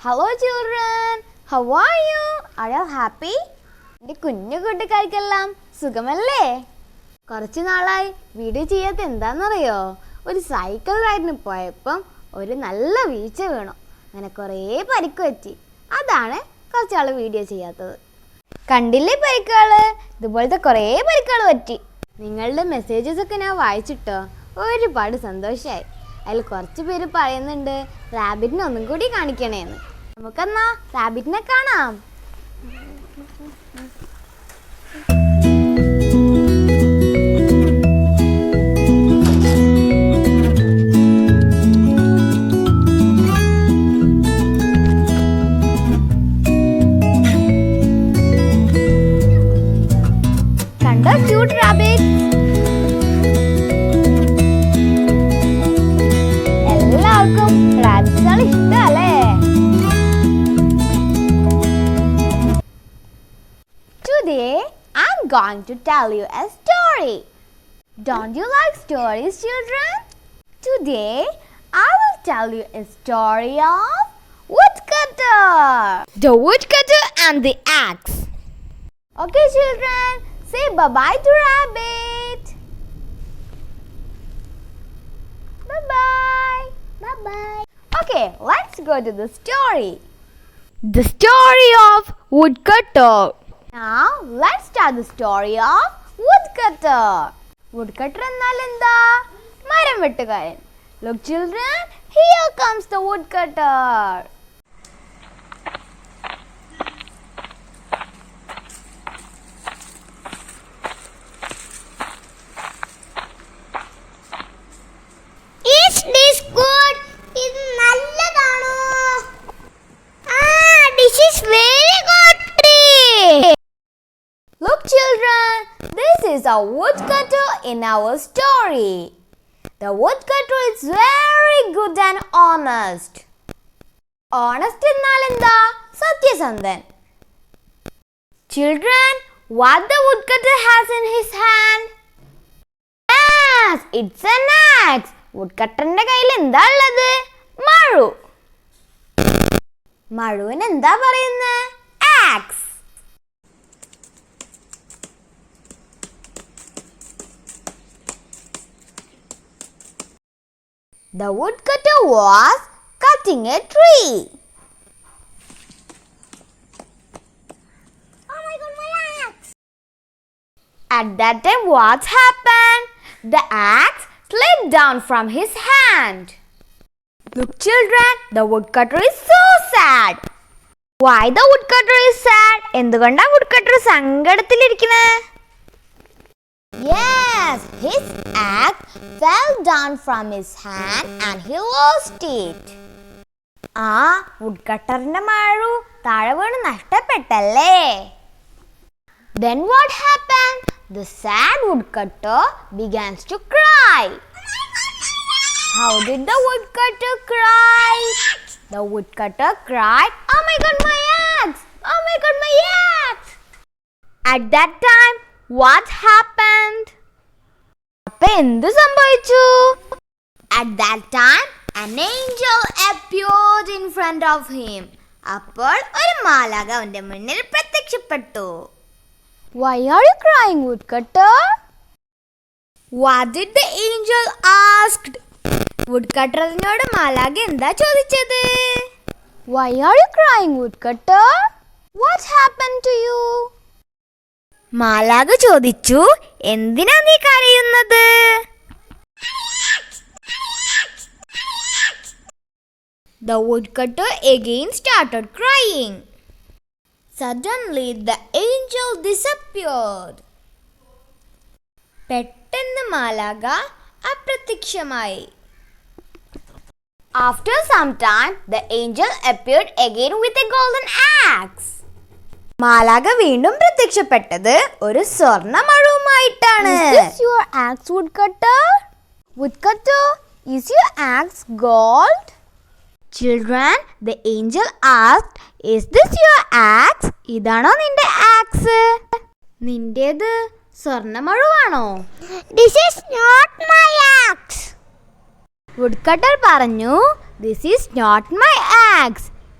Hello children, how are you? Are you happy? എൻ്റെ കുഞ്ഞു കൂട്ടുകാർക്കെല്ലാം സുഖമല്ലേ? കുറച്ച് നാളായി വീഡിയോ ചെയ്യാത്ത എന്താണെന്നറിയോ? ഒരു സൈക്കിൾ റൈഡിന് പോയപ്പം ഒരു നല്ല വീഴ്ച വീണു. അങ്ങനെ കുറേ പരിക്ക് പറ്റി. അതാണ് കുറച്ചാൾ വീഡിയോ ചെയ്യാത്തത്. കണ്ടില്ലേ പരിക്കുകൾ? ഇതുപോലത്തെ കുറേ പരിക്കുകൾ പറ്റി. നിങ്ങളുടെ മെസ്സേജസ് ഒക്കെ ഞാൻ വായിച്ചിട്ടോ, ഒരുപാട് സന്തോഷമായി. അതിൽ കുറച്ച് പേര് പറയുന്നുണ്ട് റാബിറ്റിനെ ഒന്നും കൂടി കാണിക്കണേന്ന്. നമുക്കെന്നാ റാബിറ്റിനെ കാണാം. കണ്ടോ ക്യൂട്ട് റാബിറ്റ്? എല്ലാവർക്കും റാബിറ്റ്സിനെ ഇഷ്ടമല്ലേ? Today I'm going to tell you a story. Don't you like stories, children? Today I will tell you a story of woodcutter. The woodcutter and the axe. Okay, children, say bye-bye to Rabbit. Bye-bye. Bye-bye. Okay, let's go to the story. The story of woodcutter. Now, let's start the story of woodcutter. Woodcutter എന്നാൽ എന്താ? മരം വെട്ടുകാരൻ. Look children, here comes the woodcutter. Is this good? ഇത് നല്ലതാണോ? This is very good tree. Look children, this is a woodcutter in our story. The woodcutter is very good and honest. Honest എന്നാൽ എന്താ? സത്യസന്ധൻ. Children, what the woodcutter has in his hand? Yes, it's an axe. woodcutterന്റെ കയ്യിൽ എന്താ ഉള്ളത്? മഴു. മഴുവിന് എന്താ പറയുന്നത്? axe. The woodcutter was cutting a tree. Oh my god, my axe! At that time, what happened? The axe slid down from his hand. Look children, the woodcutter is so sad. Why the woodcutter is sad? എന്തുകൊണ്ടാ woodcutter സങ്കടത്തിലിരിക്കണേ? Yes, his axe fell down from his hand and he lost it. woodcutterന്റെ മഴു താഴെ വീണ് നഷ്ടപ്പെട്ടല്ലേ? Then what happened? The sad woodcutter begins to cry. How did the woodcutter cry? The woodcutter cried, "Oh my god, my axe! Oh my god, my axe!" At that time, what happened? അപ്പൊ എന്ത് സംഭവിച്ചു? At that time, an angel appeared in front of him. അപ്പോൾ ഒരു മാലാഖ അവന്റെ മുന്നിൽ പ്രത്യക്ഷപ്പെട്ടു. Why are you crying, woodcutter? What did the angel ask? woodcutterനോട് മാലാഖ എന്താ ചോദിച്ചത്? Why are you crying, woodcutter? What happened to you? മാലാഖ ചോദിച്ചു, എന്തിനാ നീ കരയുന്നത്? The woodcutter again started crying. Suddenly the angel disappeared. പെട്ടെന്ന് മാലാഖ അപ്രത്യക്ഷമായി. After some time, the angel appeared again with a golden axe. മാലാഖ വീണ്ടും പ്രത്യക്ഷപ്പെട്ടത് ഒരു സ്വർണ്ണ മഴുവുമായിട്ടാണ്. Is this your axe, woodcutter? Woodcutter, is your axe gold? Children, the angel asked, "Is this your axe?" ഇതാണോ നിന്റെ ആക്സ്? നിന്റേത് സ്വർണ്ണ മഴുവാണോ? This is not my axe. woodcutter പറഞ്ഞു, "This is not my axe.